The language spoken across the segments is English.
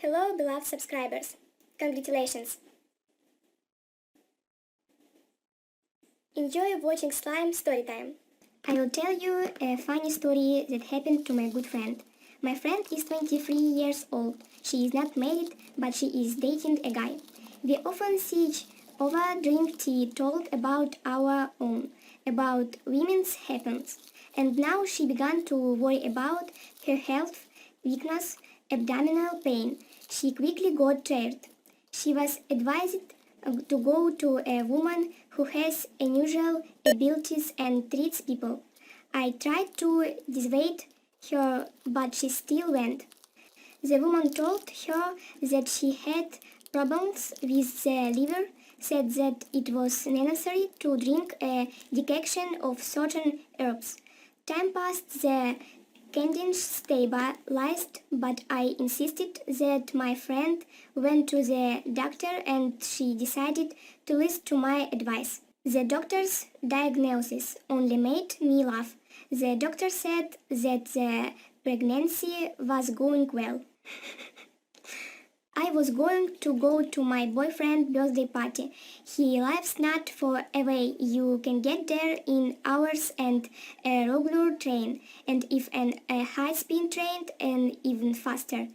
Hello, beloved subscribers. Congratulations. Enjoy watching Slime Storytime. I will tell you a funny story that happened to my good friend. My friend is 23 years old. She is not married, but she is dating a guy. We often see each other drink tea, told about our own, about women's happens. And now she began to worry about her health, weakness, abdominal pain. She quickly got tired. She was advised to go to a woman who has unusual abilities and treats people. I tried to dissuade her, but she still went. The woman told her that she had problems with the liver, said that it was necessary to drink a decoction of certain herbs. Time passed, the condition stabilized, but I insisted that my friend went to the doctor and she decided to listen to my advice. The doctor's diagnosis only made me laugh. The doctor said that the pregnancy was going well. I was going to go to my boyfriend's birthday party. He lives not far away. You can get there in hours and a regular train, and if a high-speed train, and even faster.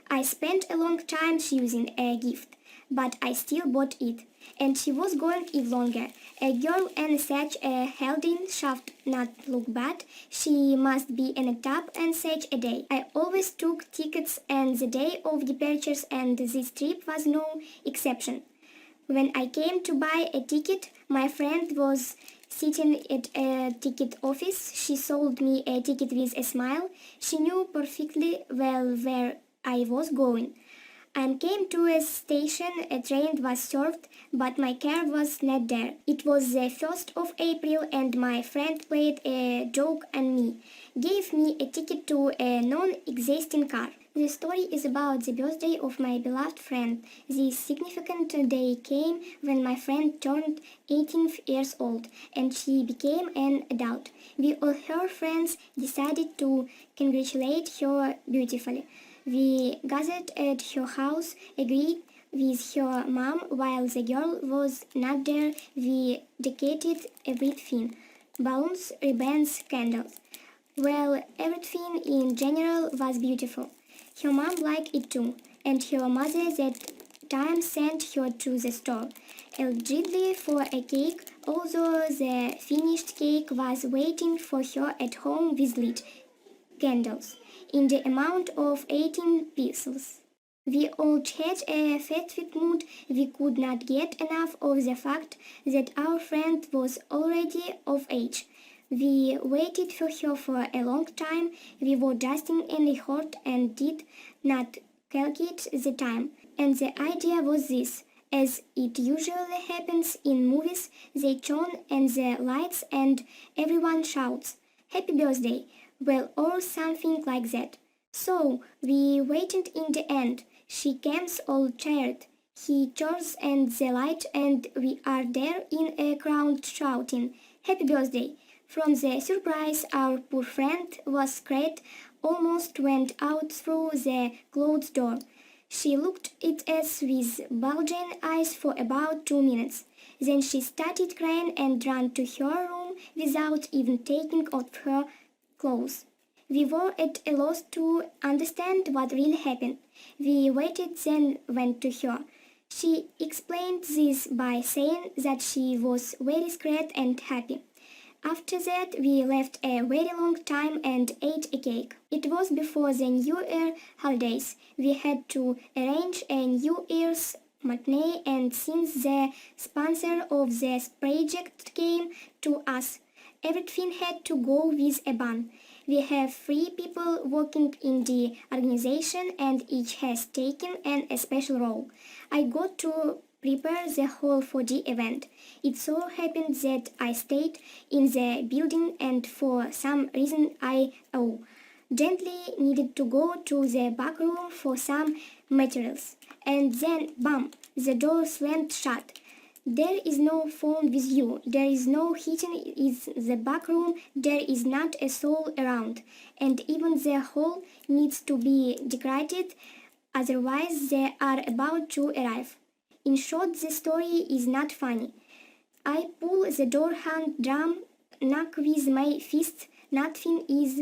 I spent a long time choosing a gift, but I still bought it. And she was going even longer. A girl in such a healthy shaft not look bad. She must be in a tub and such a day. I always took tickets and the day of departures, and this trip was no exception. When I came to buy a ticket, my friend was sitting at a ticket office. She sold me a ticket with a smile. She knew perfectly well where I was going. I came to a station, a train was served, but my car was not there. It was the 1st of April and my friend played a joke on me, gave me a ticket to a non-existing car. The story is about the birthday of my beloved friend. This significant day came when my friend turned 18 years old and she became an adult. We all her friends decided to congratulate her beautifully. We gathered at her house, agreed with her mom while the girl was not there. We decorated everything, balloons, ribbons, candles. Well, everything in general was beautiful. Her mom liked it too, and her mother that time sent her to the store, allegedly for a cake, although the finished cake was waiting for her at home with lit candles in the amount of 18 pesos. We all had a festive mood. We could not get enough of the fact that our friend was already of age. We waited for her for a long time. We were dusting in the heart and did not calculate the time. And the idea was this. As it usually happens in movies, they turn on the lights and everyone shouts, "Happy birthday!" Well, or something like that. So, we waited in the end. She comes all tired. He turns on the light and we are there in a crowd shouting, "Happy birthday!" From the surprise, our poor friend was scared, almost went out through the closed door. She looked at us with bulging eyes for about 2 minutes. Then she started crying and ran to her room without even taking off her clothes. We were at a loss to understand what really happened. We waited, then went to her. She explained this by saying that she was very scared and happy. After that, we left a very long time and ate a cake. It was before the New Year holidays. We had to arrange a New Year's matinee, and since the sponsor of this project came to us, everything had to go with a bang. We have 3 people working in the organization and each has taken a special role. I got to prepare the hall for the event. It so happened that I stayed in the building and for some reason I gently needed to go to the back room for some materials. And then, bam, the door slammed shut. There is no phone with you, there is no heating in the back room, there is not a soul around, and even the hall needs to be decorated. otherwise they are about to arrive. In short, the story is not funny. I pull the door handle, knock with my fist, nothing is.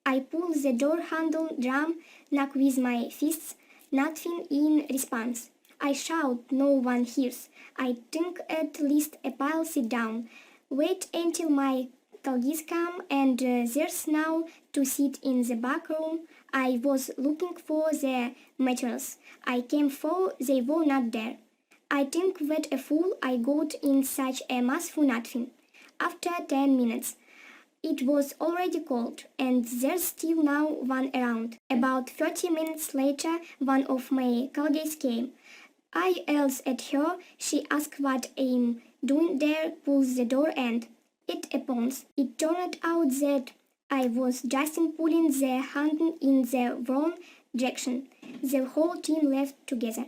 I pull the door handle drum, knock with my fists, nothing in response. I shout, no one hears. I think at least a pile sit down. Wait until my colleagues come and there's now to sit in the back room. I was looking for the materials. I came for, they were not there. I think what a fool I got in such a mess for nothing. After 10 minutes, it was already cold, and there's still no one around. About 30 minutes later, one of my colleagues came. I yelled at her. She asked what I'm doing there, pulls the door, and it opens. It turned out that I was just pulling the handle in the wrong direction. The whole team left together.